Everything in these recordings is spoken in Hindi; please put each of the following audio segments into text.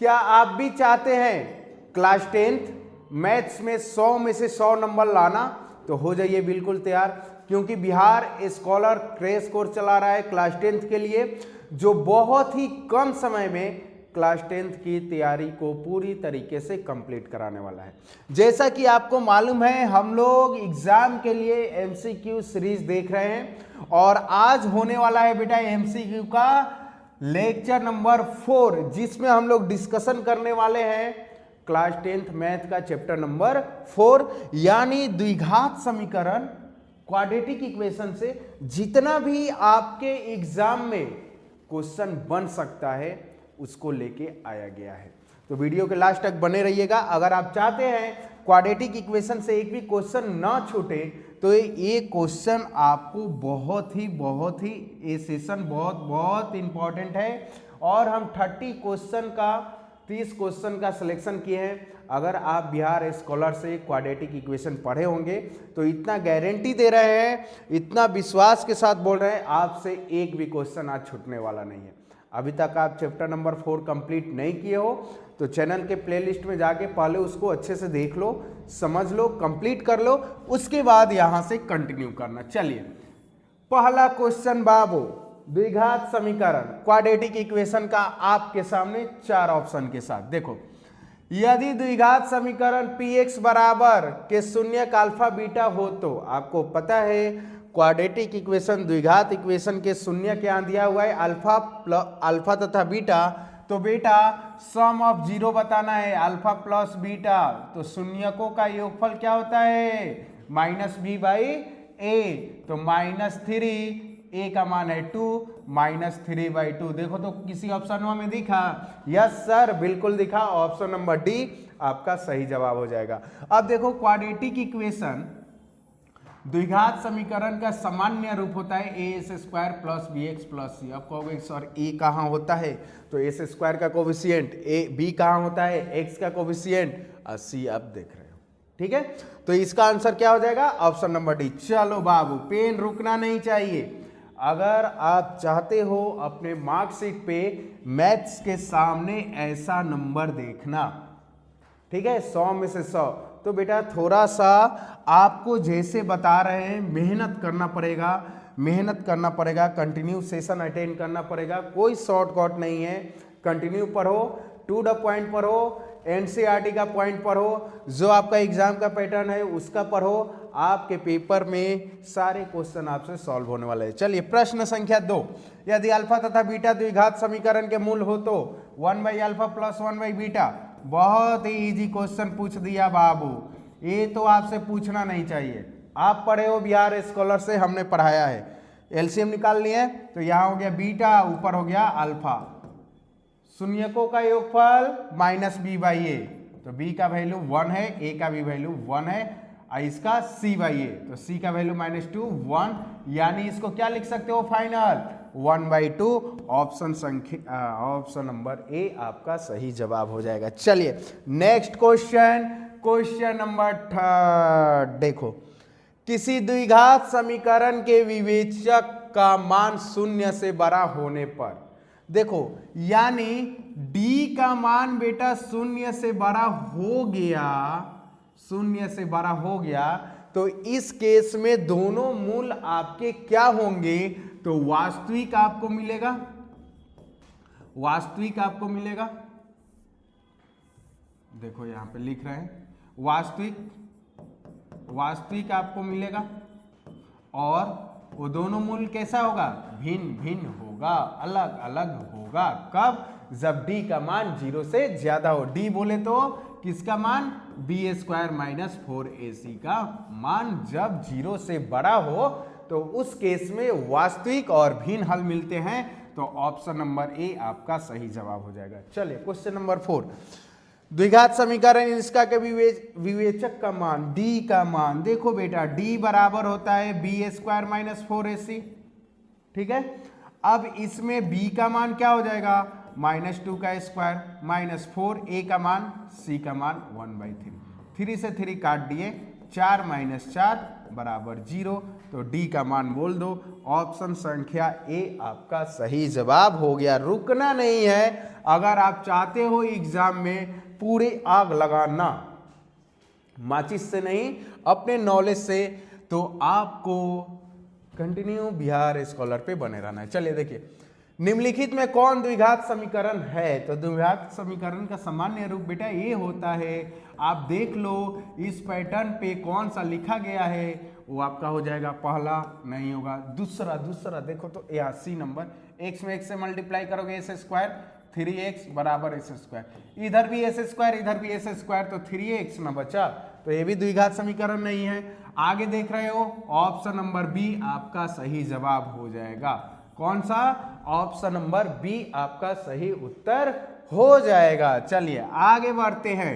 क्या आप भी चाहते हैं क्लास 10th मैथ्स में 100 में से 100 नंबर लाना? तो हो जाइए बिल्कुल तैयार, क्योंकि बिहार स्कॉलर क्रैश कोर्स चला रहा है क्लास 10th के लिए, जो बहुत ही कम समय में क्लास 10th की तैयारी को पूरी तरीके से कंप्लीट कराने वाला है। जैसा कि आपको मालूम है, हम लोग एग्जाम के लिए एमसीक्यू सीरीज देख रहे हैं और आज होने वाला है बेटा एमसीक्यू का लेक्चर नंबर 4, जिसमें हम लोग डिस्कशन करने वाले हैं क्लास 10th मैथ का चैप्टर नंबर 4, यानी द्विघात समीकरण, क्वाड्रेटिक इक्वेशन से जितना भी आपके एग्जाम में क्वेश्चन बन सकता है उसको लेके आया गया है। तो वीडियो के लास्ट तक बने रहिएगा। अगर आप चाहते हैं क्वाड्रेटिक इक्वेशन से एक भी क्वेश्चन ना छूटे तो ये क्वेश्चन आपको बहुत ही ये सेशन बहुत इंपॉर्टेंट है और हम 30 क्वेश्चन का सिलेक्शन किए हैं। अगर आप बिहार स्कॉलर से क्वाड्रेटिक इक्वेशन पढ़े होंगे तो इतना गारंटी दे रहे हैं, इतना विश्वास के साथ बोल रहे हैं, आपसे एक भी क्वेश्चन आज छूटने वाला नहीं है। अभी तक आप चैप्टर नंबर 4 कंप्लीट नहीं किए हो तो चैनल के प्लेलिस्ट में जाके पहले उसको अच्छे से देख लो, समझ लो, कंप्लीट कर लो, उसके बाद यहां से कंटिन्यू करना। चलिए पहला क्वेश्चन बाबू, द्विघात समीकरण क्वाड्रेटिक इक्वेशन का आपके सामने 4 ऑप्शन के साथ। देखो, यदि द्विघात समीकरण px बराबर के शून्यक अल्फा बीटा हो तो आपको पता है क्वाड्रेटिक इक्वेशन द्विघात इक्वेशन के शून्य क्या दिया हुआ है, अल्फा तथा बीटा। तो बेटा सम ऑफ जीरो बताना है, अल्फा प्लस बीटा, तो शून्यकों का योगफल क्या होता है, -b/a। तो -3, a का मान है 2, -3/2। देखो तो किसी ऑप्शन में दिखा? यस सर, बिल्कुल दिखा। ऑप्शन नंबर डी आपका सही जवाब हो जाएगा। अब देखो क्वाड्रेटिक इक्वेशन द्विघात समीकरण का सामान्य रूप होता है a² + bx + c। अब कहोगे सर a कहाँ होता है, तो a² का कोफिशिएंट, b कहाँ होता है, x का कोफिशिएंट, और c आप देख रहे हो। ठीक है, तो इसका आंसर क्या हो जाएगा, ऑप्शन नंबर डी। चलो बाबू, पेन रुकना नहीं चाहिए। अगर आप चाहते हो अपने मार्कशीट पे मैथ्स के सामने ऐसा नंबर देखना, ठीक है, 100 में से 100, तो बेटा थोड़ा सा आपको जैसे बता रहे हैं मेहनत करना पड़ेगा, कंटिन्यू सेशन अटेंड करना पड़ेगा। कोई शॉर्टकट नहीं है, कंटिन्यू पढ़ो, टू द पॉइंट पढ़ो, एनसीईआरटी का पॉइंट पढ़ो, जो आपका एग्जाम का पैटर्न है उसका पढ़ो। आपके पेपर में सारे क्वेश्चन आपसे सॉल्व होने वाले हैं। चलिए प्रश्न संख्या 2, यदि अल्फा तथा बीटा द्विघात समीकरण के मूल हो तो 1/α + 1/β। बहुत ही इजी क्वेश्चन पूछ दिया बाबू, ये तो आपसे पूछना नहीं चाहिए। आप पढ़े हो बिहार स्कॉलर से, हमने पढ़ाया है। एलसीएम निकाल लिए, तो यहाँ हो गया बीटा, ऊपर हो गया अल्फा, शून्यकों का योगफल -b/a, तो b का वैल्यू 1 है, a का भी वैल्यू 1 है, और इसका c/a, तो c का वैल्यू -2 1, यानी इसको क्या लिख सकते हो फाइनल, 1/2। ऑप्शन नंबर ए आपका सही जवाब हो जाएगा। चलिए नेक्स्ट क्वेश्चन नंबर 3। देखो, किसी द्विघात समीकरण के विवेचक का मान 0 से बड़ा होने पर, देखो यानी d का मान बेटा 0 से बड़ा हो गया, तो इस केस में दोनों मूल आपके क्या होंगे, तो वास्तविक आपको मिलेगा। देखो यहां पे लिख रहे हैं वास्तविक आपको मिलेगा, और वो दोनों मूल कैसा होगा, भिन्न होगा, अलग अलग होगा। कब, जब d का मान 0 से ज्यादा हो। d बोले तो किसका मान, b² - 4ac का मान जब 0 से बड़ा हो तो उस केस में वास्तविक और भिन्न हल मिलते हैं। तो ऑप्शन नंबर ए आपका सही जवाब हो जाएगा। चलिए क्वेश्चन नंबर 4, द्विघात समीकरण इसका के विवेचक का मान, d का मान। देखो बेटा d बराबर होता है b² - 4ac, ठीक है। अब इसमें b का मान क्या हो जाएगा, -2 का स्क्वायर -4, a का मान, c का मान 1/3, 3 से 3 काट दिए, 4 - 4 = 0, तो डी का मान बोल दो। ऑप्शन संख्या ए आपका सही जवाब हो गया। रुकना नहीं है, अगर आप चाहते हो एग्जाम में पूरी आग लगाना, माचिस से नहीं अपने नॉलेज से, तो आपको कंटिन्यू बिहार स्कॉलर पे बने रहना है। चलिए देखिए, निम्नलिखित में कौन द्विघात समीकरण है? तो द्विघात समीकरण का सामान्य रूप बेटा ये होता है, आप देख लो इस पैटर्न पे कौन सा लिखा गया है, वो आपका हो जाएगा पहला, नहीं होगा दूसरा देखो तो यहाँ सी नंबर, x में x से मल्टीप्लाई करोगे एस स्क्वायर, 3x बराबर एस स्क्वायर, इधर भी एस स्क्वायर इधर भी एस स्क्वायर, तो 3x ना बचा, तो ये भी द्विघात समीकरण नहीं है। आगे देख रहे हो, ऑप्शन नंबर बी आपका सही जवाब हो जाएगा। कौन सा? ऑप्शन नंबर बी आपका सही उत्तर हो जाएगा। चलिए आगे बढ़ते हैं।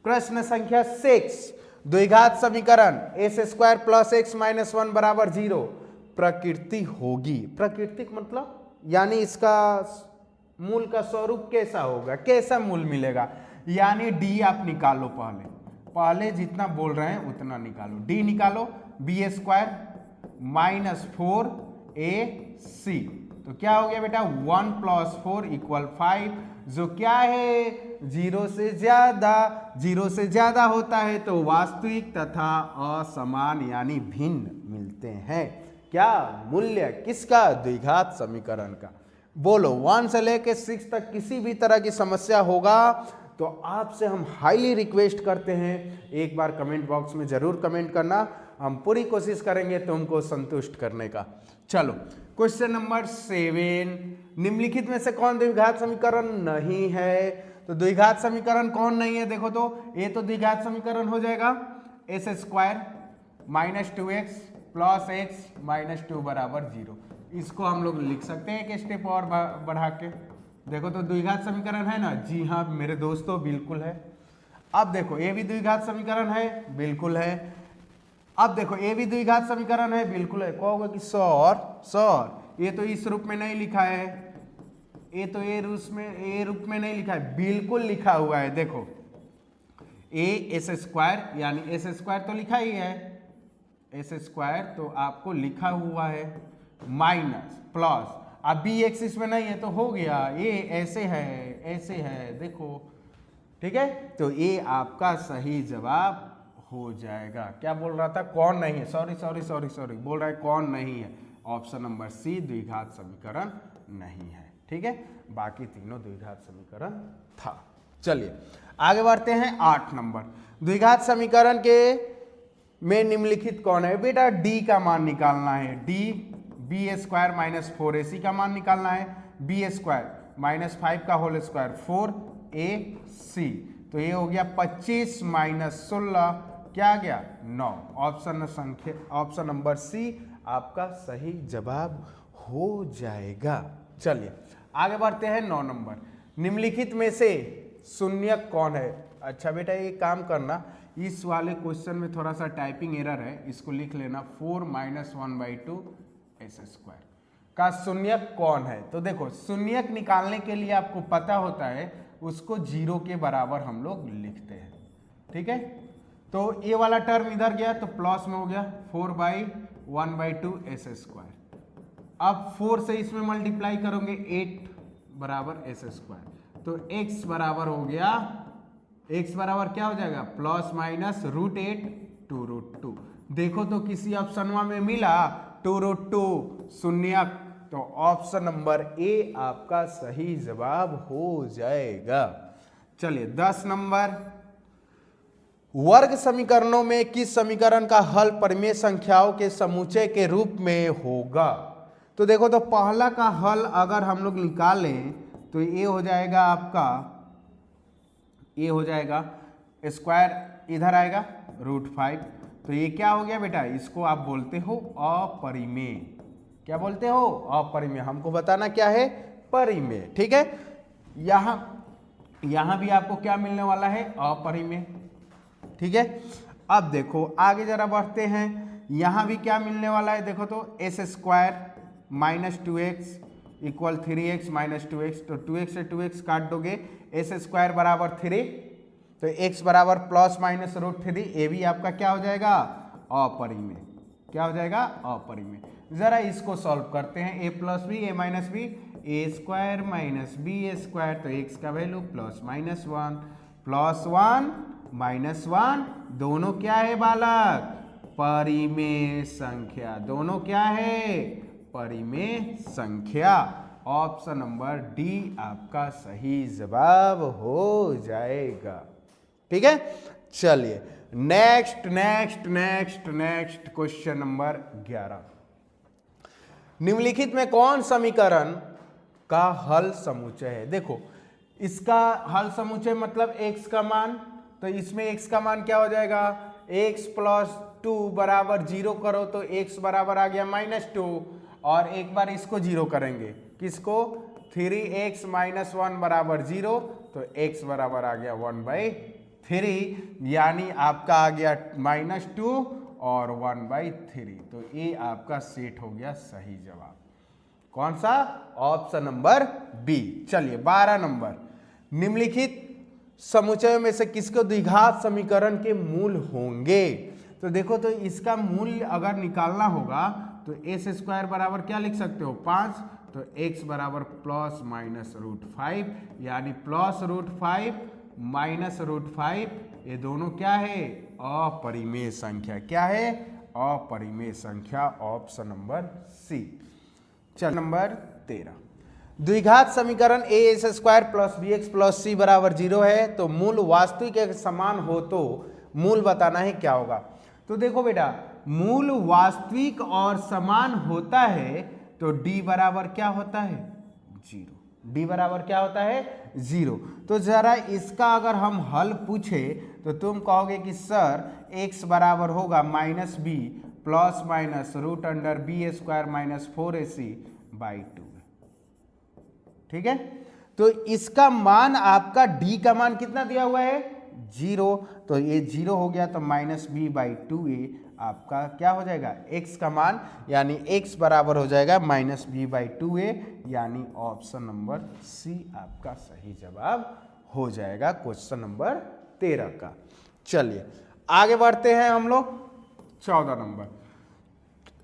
प्रश्न संख्या 6, द्विघात समीकरण S square plus x minus 1 बराबर 0 प्रकृति होगी। प्राकृतिक मतलब यानी इसका मूल का स्वरूप कैसा होगा, कैसा मूल मिलेगा, यानी डी आप निकालो, पहले जितना बोल रहे हैं उतना निकालो। डी निकालो, बी स्क्वायर माइनस 4ac, तो क्या हो गया बेटा 1 + 4 = 5, जो क्या है 0 से ज्यादा होता है तो वास्तविक तथा असमान यानी भिन्न मिलते हैं। क्या मूल्य किसका? द्विघात समीकरण का। बोलो 1 से लेकर 6 तक किसी भी तरह की समस्या होगा तो आपसे हम हाईली रिक्वेस्ट करते हैं, एक बार कमेंट बॉक्स में जरूर कमेंट करना, हम पूरी कोशिश करेंगे तुमको संतुष्ट करने का। चलो क्वेश्चन नंबर 7, निम्नलिखित में से कौन द्विघात समीकरण नहीं है? तो द्विघात समीकरण कौन नहीं है? देखो तो ये तो द्विघात समीकरण हो जाएगा S square minus 2x plus x minus 2 बराबर 0। इसको हम लोग लिख सकते हैं एक स्टेप और बढ़ा के। देखो तो द्विघात समीकरण है ना? जी हाँ मेरे दोस्तों बिल्कुल है। अब देखो ये भी द्विघात समीकरण है, बिल्कुल है। अब देखो ये भी द्विघात समीकरण है, बिल्कुल है। कहोगे कि सर ये तो इस रूप में नहीं लिखा है, ये तो ये रूप में नहीं लिखा है, बिल्कुल लिखा हुआ है। देखो ए एस स्क्वायर यानी एस स्क्वायर तो लिखा ही है, एस स्क्वायर तो आपको लिखा हुआ है, माइनस प्लस, अब बी एक्स इसमें नहीं है तो हो गया, ये ऐसे है देखो, ठीक है। तो ये आपका सही जवाब हो जाएगा। क्या बोल रहा था? कौन नहीं है, सॉरी बोल रहा है कौन नहीं है, ऑप्शन नंबर सी द्विघात समीकरण नहीं है, ठीक है। बाकी तीनों द्विघात समीकरण था। चलिए आगे बढ़ते हैं। 8 नंबर, द्विघात समीकरण के में निम्नलिखित कौन है? बेटा डी का मान निकालना है। D B square minus 4ac का मान निकालना है, बी स्क्वायर माइनस 5 का होल स्क्वायर 4ac, तो ये हो गया 25 माइनस 16, क्या गया 9। ऑप्शन नंबर सी आपका सही जवाब हो जाएगा। चलिए आगे बढ़ते हैं। 9 नंबर, निम्नलिखित में से शून्यक कौन है? अच्छा बेटा ये काम करना, इस वाले क्वेश्चन में थोड़ा सा टाइपिंग एरर है, इसको लिख लेना 4 माइनस 1/2 एस स्क्वायर का शून्यक कौन है? तो देखो शून्यक निकालने के लिए आपको पता होता है उसको 0 के बराबर हम लोग लिखते हैं, ठीक है। तो ये वाला टर्म इधर गया तो प्लस में हो गया 4/1/2 एस स्क्वायर। अब 4 से इसमें मल्टीप्लाई करोगे 8 बराबर एस स्क्वायर, तो x बराबर हो गया, x बराबर क्या हो जाएगा प्लस माइनस √8 2√2। देखो तो किसी ऑप्शन में मिला 2√2 शून्यक, तो ऑप्शन नंबर ए आपका सही जवाब हो जाएगा। चलिए 10 नंबर, वर्ग समीकरणों में किस समीकरण का हल परिमेय संख्याओं के समुच्चय के रूप में होगा? तो देखो तो पहला का हल अगर हम लोग निकालें तो ये हो जाएगा आपका, ये हो जाएगा स्क्वायर इधर आएगा √5, तो ये क्या हो गया बेटा? इसको आप बोलते हो अपरिमेय। क्या बोलते हो? अपरिमेय। हमको बताना क्या है? परिमेय, ठीक है। यहां भी आपको क्या मिलने वाला है? अपरिमेय, ठीक है। अब देखो आगे जरा बढ़ते हैं, यहां भी क्या मिलने वाला है? देखो तो S square minus 2x equal 3x minus 2x, तो 2x से 2x काट दोगे, एस स्क्वायर बराबर 3, तो x बराबर प्लस माइनस √3, ये भी आपका क्या हो जाएगा? अपरिमेय, क्या हो जाएगा, अपरिमेय। जरा इसको सॉल्व करते हैं, a plus B A minus B, A square minus B A square, तो x का value plus one minus one, दोनों क्या है बालक, परिमेय संख्या, दोनों क्या है, परिमेय संख्या। ऑप्शन नंबर डी आपका सही जवाब हो जाएगा। ठीक है, चलिए नेक्स्ट क्वेश्चन नंबर 11। निम्नलिखित में कौन समीकरण का हल समुच्चय है। देखो इसका हल समुच्चय मतलब x का मान, तो इसमें x का मान क्या हो जाएगा, x प्लस 2 बराबर 0 करो तो x बराबर आ गया -2, और एक बार इसको 0 करेंगे, किसको, 3x माइनस 1 बराबर 0, तो x बराबर आ गया 1/3, यानी आपका आ गया -2 और 1/3, तो ये आपका सेट हो गया सही जवाब। कौन सा, ऑप्शन नंबर बी। चलिए 12 नंबर, निम्नलिखित समुच्चयों में से किसको द्विघात समीकरण के मूल होंगे। तो देखो, तो इसका मूल्य अगर निकालना होगा तो s² बराबर क्या लिख सकते हो, 5, तो x बराबर प्लस माइनस √5, यानी प्लस √5 माइनस √5, ये दोनों क्या है, अपरिमेय संख्या। क्या है, अपरिमेय संख्या। Option number C. चल नंबर 13, द्विघात समीकरण ax² plus bx plus c बराबर 0 है, तो मूल वास्तविक एक समान हो तो मूल बताना है क्या होगा। तो देखो बेटा, मूल वास्तविक और समान होता है तो d बराबर क्या होता है, 0। d बराबर क्या होता है, 0। तो जरा इसका अगर हम हल पूछे तो तुम कहोगे कि सर x बराबर होगा -b plus minus √b² minus 4ac/2। ठीक है, तो इसका मान आपका d का मान कितना दिया हुआ है, 0, तो ये 0 हो गया, तो -b/2a आपका क्या हो जाएगा, x का मान, यानी x बराबर हो जाएगा -b/2a, यानी ऑप्शन नंबर सी आपका सही जवाब हो जाएगा क्वेश्चन नंबर 13 का। चलिए आगे बढ़ते हैं हम लोग 14 नंबर,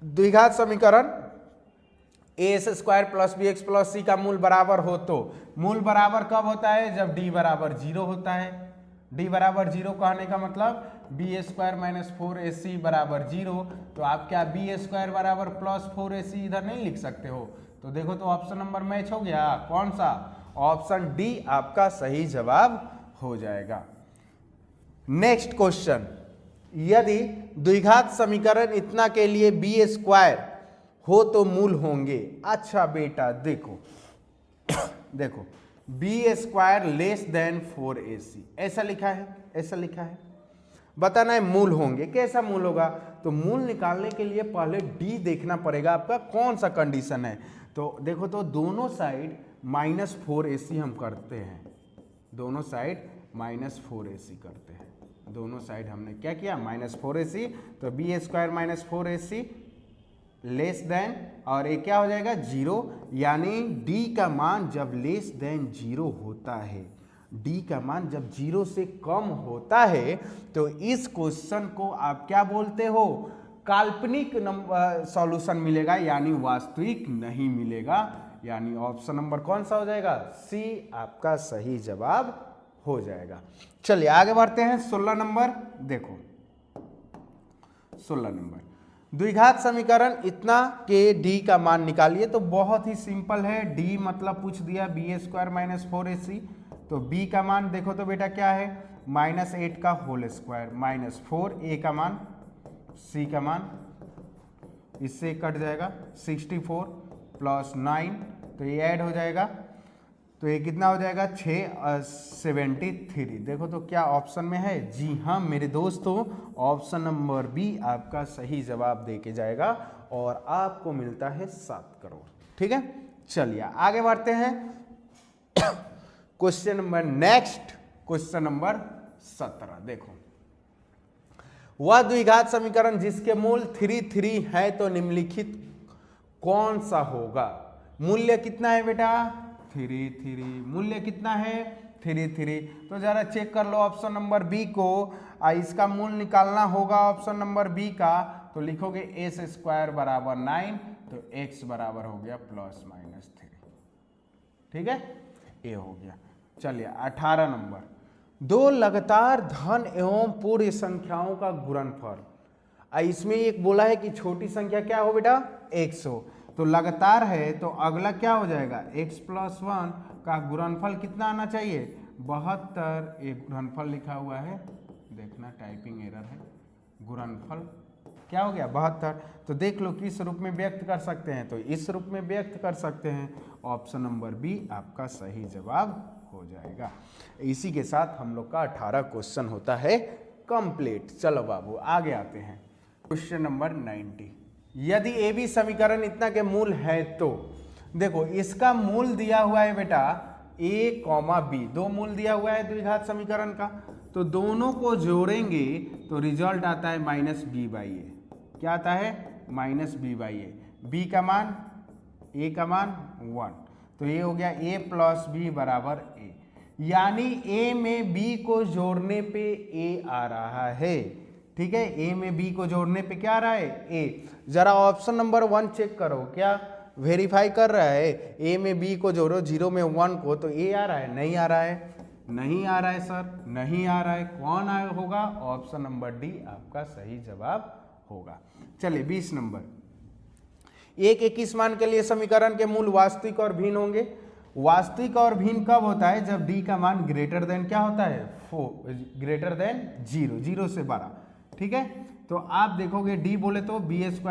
द्विघात समीकरण ax² plus bx plus c का मूल बराबर हो तो मूल बराबर कब होता है, जब d बराबर 0 होता है। d बराबर 0 कहने का मतलब b² माइनस 4ac बराबर 0, तो आप क्या b² बराबर प्लस 4ac इधर नहीं लिख सकते हो। तो देखो, तो ऑप्शन नंबर मैच हो गया, कौन सा, ऑप्शन डी आपका सही जवाब हो जाएगा। नेक्स्ट क्वेश्चन, यदि द्विघात समीकरण इतना के लिए b² हो तो मूल होंगे। अच्छा बेटा देखो देखो, b² लेस देन 4ac, ऐसा लिखा है, ऐसा लिखा है, बताना है मूल होंगे। कैसा मूल होगा, तो मूल निकालने के लिए पहले d देखना पड़ेगा आपका कौन सा कंडीशन है। तो देखो, तो दोनों साइड -4ac हम करते हैं, दोनों साइड -4ac करते हैं, दोनों साइड हमने क्या किया, -4ac, तो b² minus 4ac less than, और ये क्या हो जाएगा 0, यानी d का मान जब लेस देन 0 होता है, d का मान जब 0 से कम होता है, तो इस क्वेश्चन को आप क्या बोलते हो, काल्पनिक सॉल्यूशन मिलेगा, यानी वास्तविक नहीं मिलेगा, यानी ऑप्शन नंबर कौन सा हो जाएगा, सी आपका सही जवाब हो जाएगा। चलिए आगे बढ़ते हैं 16 नंबर, देखो 16 नंबर, द्विघात समीकरण इतना के d का मान निकालिए। तो बहुत ही सिंपल है, d मतलब पूछ दिया b² माइनस 4ac, तो b का मान देखो तो बेटा क्या है, -8 का होल स्क्वायर माइनस 4, a का मान, c का मान, इससे कट जाएगा 64 प्लस 9, तो ये ऐड हो जाएगा, तो ये कितना हो जाएगा 673। देखो तो क्या ऑप्शन में है, जी हाँ मेरे दोस्तों, ऑप्शन नंबर बी आपका सही जवाब दे के जाएगा और आपको मिलता है 7 करोड़। ठीक है, चलिए आगे बढ़ते हैं question number, next question number 17। देखो, वह द्विघात समीकरण जिसके मूल 3 है तो निम्नलिखित कौन सा होगा। मूल्य कितना है बेटा, 3 मूल्य कितना है, 3। तो जरा चेक कर लो ऑप्शन नंबर बी को, इसका मूल निकालना होगा ऑप्शन नंबर बी का, तो लिखोगे एस स्क्वायर बराबर 9, तो x बराबर हो गया ±3। ठीक है, ये हो गया। चलिए 18 नंबर, दो लगातार धन एवं पूर्ण संख्याओं का गुणनफल। इसमें एक बोला है कि छोटी संख्या क्या हो बेटा, x हो, तो लगातार है तो अगला क्या हो जाएगा, x + 1 का गुणनफल कितना आना चाहिए, 72। एक गुणनफल लिखा हुआ है, देखना टाइपिंग एरर है, गुणनफल क्या हो गया 72। तो देख लो किस रूप में व्यक्त कर सकते हैं, तो इस रूप में व्यक्त कर सकते हैं। ऑप्शन नंबर बी आपका सही जवाब हो जाएगा। इसी के साथ हम लोग का 18 क्वेश्चन होता है कंप्लीट। चलो बाबू आगे आते हैं। क्वेश्चन नंबर 90, यदि ए बी समीकरण इतना के मूल है तो देखो इसका मूल दिया हुआ है बेटा a, b, दो मूल दिया हुआ है द्विघात समीकरण का, तो दोनों को जोड़ेंगे तो रिजल्ट आता है -b/a। क्या आता है, -b/a। b का मान, a का मान 1, तो ये हो गया a + b बराबर a, यानी a में b को जोड़ने पे a आ रहा है। ठीक है, a में b को जोड़ने पे क्या आ रहा है, a। जरा ऑप्शन नंबर 1 चेक करो, क्या वेरीफाई कर रहा है, a में b को जोड़ो 0 में 1 को, तो a आ रहा है, नहीं आ रहा है, नहीं आ रहा है सर, नहीं आ रहा है, कौन आया होगा, ऑप्शन नंबर डी आपका सही जवाब होगा। चलिए 20 नंबर, एक 21 मान के लिए समीकरण के मूल वास्तविक और भिन्न होंगे। वास्तविक और भिन्न कब होता है, जब d का मान ग्रेटर देन क्या होता है, 4 > 0, 0 से बड़ा। ठीक है, तो आप देखोगे d बोले तो b² -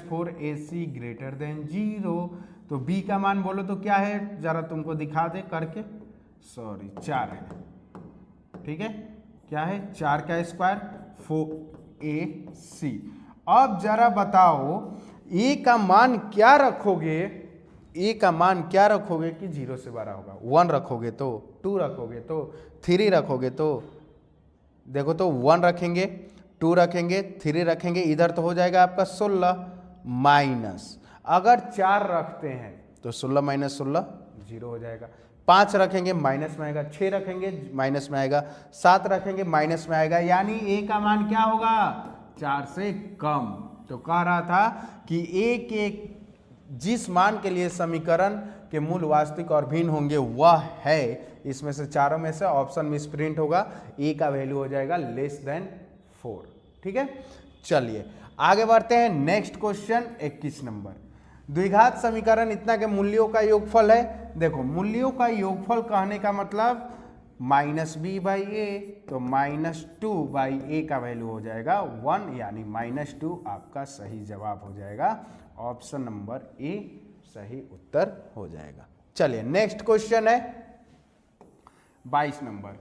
4ac ग्रेटर देन 0, तो b का मान बोलो तो क्या है, जरा तुमको दिखा दे करके, सॉरी 4 है। ठीक है, क्या है, 4 का स्क्वायर 4ac। अब जरा बताओ a का मान क्या रखोगे, a का मान क्या रखोगे कि 0 से बड़ा होगा, 1 रखोगे तो, 2 रखोगे तो, 3 रखोगे तो, देखो तो 1 रखेंगे, 2 रखेंगे, 3 रखेंगे, इधर तो हो जाएगा आपका 16 माइनस, अगर 4 रखते हैं तो 16 - 16 0 हो जाएगा, 5 रखेंगे माइनस में आएगा, 6 रखेंगे माइनस में आएगा, 7 रखेंगे माइनस में आएगा, यानी a का मान क्या होगा, 4 से कम। तो कह रहा था कि a के जिस मान के लिए समीकरण के मूल वास्तविक और भिन्न होंगे वह है, इसमें से चारों में से ऑप्शन मिसप्रिंट होगा, a का वैल्यू हो जाएगा <4। ठीक है, चलिए आगे बढ़ते हैं। नेक्स्ट क्वेश्चन 21 नंबर, द्विघात समीकरण इतना के मूल्यों का योगफल है। देखो मूल्यों का योगफल कहने का मतलब -b/a, तो -2/a का वैल्यू हो जाएगा 1, यानी -2 आपका सही जवाब हो जाएगा। ऑप्शन नंबर ए सही उत्तर हो जाएगा। चलिए नेक्स्ट क्वेश्चन है 22 नंबर,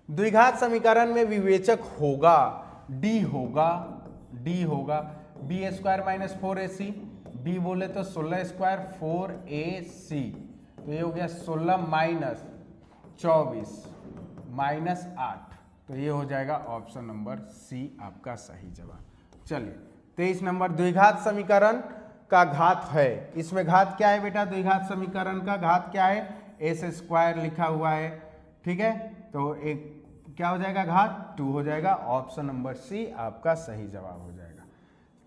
द्विघात समीकरण में विवेचक होगा d होगा b² - 4ac, b बोले तो 16² 4ac, तो ये हो गया 16 - 24 - 8, तो ये हो जाएगा ऑप्शन नंबर सी आपका सही जवाब। चलिए 23 नंबर, द्विघात समीकरण का घात है, इसमें घात क्या है बेटा, द्विघात समीकरण का घात क्या है, s² लिखा हुआ है। ठीक है, तो एक क्या हो जाएगा, घात 2 हो जाएगा, ऑप्शन नंबर सी आपका सही जवाब हो जाएगा।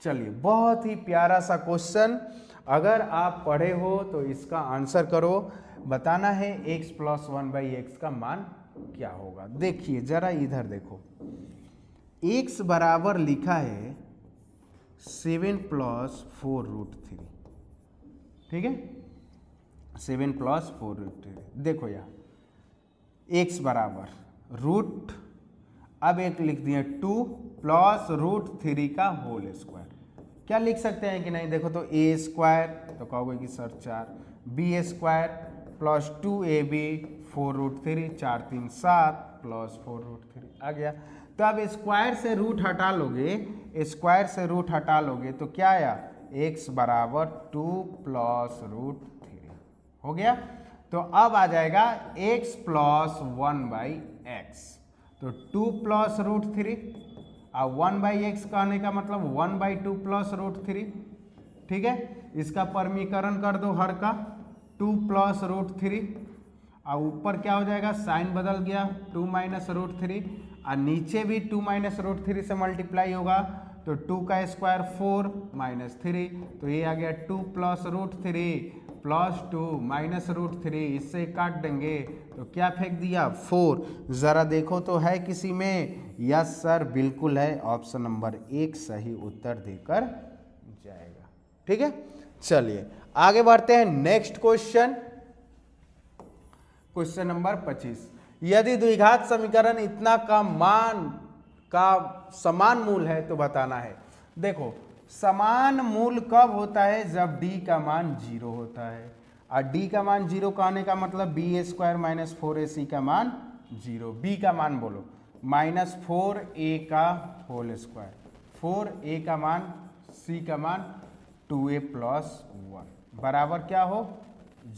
चलिए बहुत ही प्यारा सा क्वेश्चन, अगर आप पढ़े हो तो इसका आंसर करो, बताना है x + 1/x का मान क्या होगा। देखिए जरा इधर देखो, x बराबर लिखा है 7 + 4√3। ठीक है, 7 + 4√3। देखो यहाँ x बराबर रूट, अब एक लिख दिए 2 + √3 का होल स्क्वायर, क्या लिख सकते हैं कि नहीं, देखो तो a², तो कहोगे कि सर 4, b² + 2ab 4√3, 4 3 7 + 4√3 आ गया। तो अब स्क्वायर से रूट हटा लोगे, स्क्वायर से रूट हटा लोगे तो क्या आया, x बराबर 2 + √3 हो गया। तो अब आ जाएगा x + 1/x, तो 2 + √3, और 1/x कहने का मतलब 1/2 + √3। ठीक है, इसका परमीकरण कर दो हर का, 2 + √3, और ऊपर क्या हो जाएगा, साइन बदल गया 2 - √3, और नीचे भी 2 - √3 से मल्टीप्लाई होगा, तो 2 का स्क्वायर 4 माइनस 3, तो ये आ गया 2 plus root 3 plus 2 minus root 3, इससे काट देंगे तो क्या फेंक दिया 4। ज़रा देखो तो है किसी में? यस सर बिल्कुल है, ऑप्शन नंबर 1 सही उत्तर देकर जाएगा। ठीक है, चलिए आगे बढ़ते हैं नेक्स्ट क्वेश्चन, क्वेश्चन नंबर 25। यदि द्विघात समीकरण इतना का मान का समान मूल है तो बताना है। देखो समान मूल कब होता है? जब d का मान 0 होता है, और d का मान 0 कहने का मतलब b स्क्वायर माइनस 4ac का मान 0, b का मान बोलो माइनस 4a का होल स्क्वायर, 4a का मान, c का मान 2a प्लस 1 बराबर क्या हो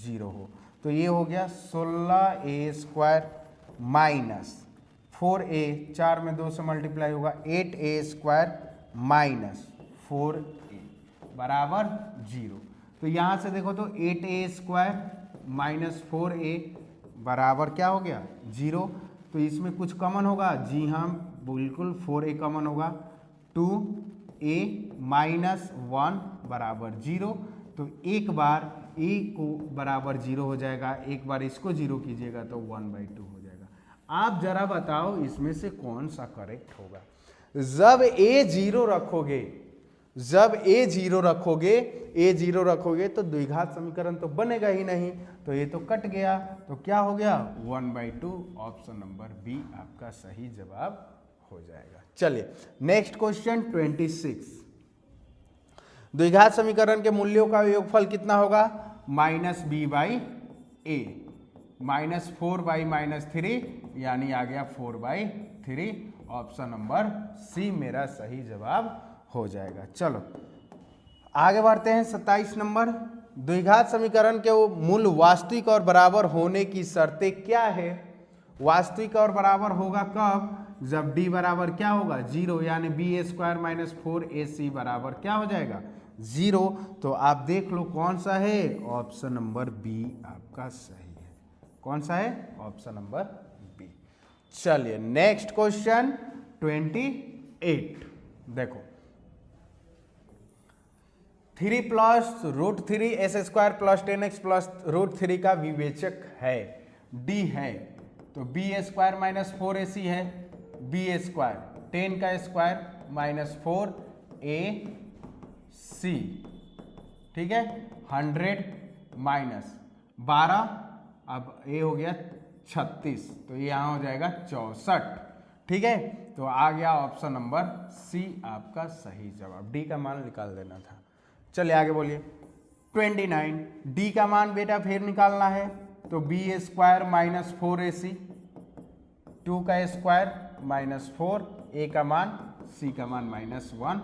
0 हो। तो ये हो गया 16a स्क्वायर माइनस 4a, 4 में 2 से मल्टीप्लाई होगा 8a स्क्वायर माइनस 4a बराबर 0। तो यहाँ से देखो तो 8a स्क्वायर माइनस 4a बराबर क्या हो गया 0। तो इसमें कुछ कॉमन होगा? जी हाँ बिल्कुल, 4a कॉमन होगा, 2a माइनस 1 बराबर 0। तो एक बार a को बराबर 0 हो जाएगा, एक बार इसको 0 कीजिएगा तो 1/2 हो जाएगा। आप जरा बताओ इसमें से कौन सा करेक्ट होगा? जब a 0 रखोगे, जब a 0 रखोगे, a 0 रखोगे तो द्विघात समीकरण तो बनेगा ही नहीं, तो ये तो कट गया, तो क्या हो गया 1/2, ऑप्शन नंबर बी आपका सही जवाब हो जाएगा। चलिए नेक्स्ट क्वेश्चन 26। द्विघात समीकरण के मूल्यों का योगफल कितना होगा? Minus B by A, minus 4 by minus 3 यानी आ गया 4/3, ऑप्शन नंबर सी मेरा सही जवाब हो जाएगा। चलो आगे बढ़ते हैं 27 नंबर। द्विघात समीकरण के मूल वास्तविक और बराबर होने की शर्तें क्या है? वास्तविक और बराबर होगा कब? जब d बराबर क्या होगा 0, यानी b स्क्वायर माइनस 4ac बराबर क्या हो जाएगा 0। तो आप देख लो कौन सा है, ऑप्शन नंबर बी आपका सही है। कौन सा है? Option number B. चलिए नेक्स्ट क्वेश्चन 28। देखो 3 plus root 3 S square plus 10x plus root 3 का विवेचक है d है, तो b स्क्वायर माइनस 4ac है, b स्क्वायर 10 का स्क्वायर माइनस 4ac, ठीक है, 100 माइनस 12, अब a हो गया 36, तो ये यहाँ हो जाएगा 64। ठीक है, तो आ गया ऑप्शन नंबर सी आपका सही जवाब, d का मान निकाल देना था। चलिए आगे बोलिए 29। d का मान बेटा फिर निकालना है, तो b स्क्वायर माइनस 4ac, 2 का स्क्वायर माइनस 4, a का मान, c का मान माइनस 1,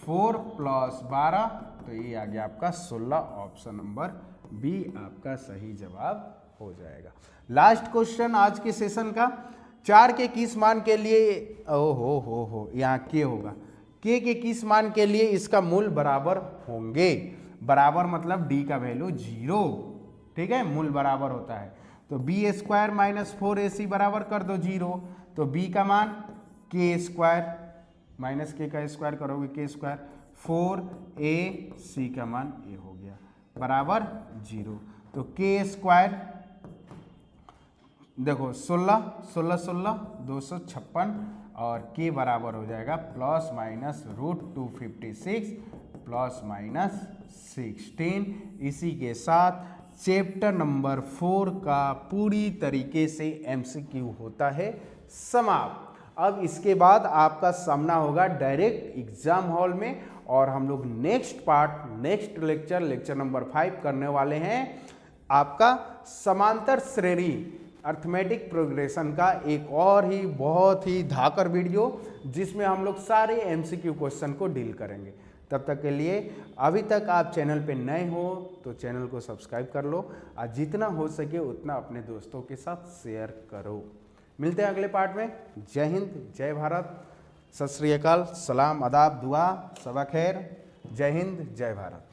4 प्लस 12, तो ये आ गया आपका 16, ऑप्शन नंबर बी आपका सही जवाब हो जाएगा। लास्ट क्वेश्चन आज के सेशन का, 4 के किस मान के लिए, हो यहाँ के होगा, के किस मान के लिए इसका मूल बराबर होंगे? बराबर मतलब d का वैल्यू 0, ठीक है, मूल बराबर होता है। तो b स्क्वायर माइनस 4ac बराबर कर दो 0, तो b का मान के स्क्वायर माइनस के का स्क्वायर करोगे के स्क्वायर, 4ac का मान a हो गया बराबर 0। तो के स्क्वायर देखो 16 16 16 256, और के बराबर हो जाएगा plus minus root 256 plus minus 16। इसी के साथ चैप्टर नंबर 4 का पूरी तरीके से एमसीक्यू होता है समाप्त। अब इसके बाद आपका सामना होगा डायरेक्ट एग्जाम हॉल में, और हम लोग next part, next lecture number 5 करने वाले हैं आपका समांतर श्रेणी अर्थमेटिक प्रोग्रेशन का एक और ही बहुत ही धाकर वीडियो, जिसमें हम लोग सारे एमसीक्यू क्वेश्चन को डील करेंगे। तब तक के लिए अभी तक आप चैनल पे नए हो तो चैनल को सब्सक्राइब कर लो, और जितना हो सके उतना अपने दोस्तों के साथ शेयर करो। मिलते हैं अगले पार्ट में। जय हिंद, जय भारत, सत श्री अकाल, सलाम, आदाब, दुआ, सबा खैर, जय हिंद, जय भारत।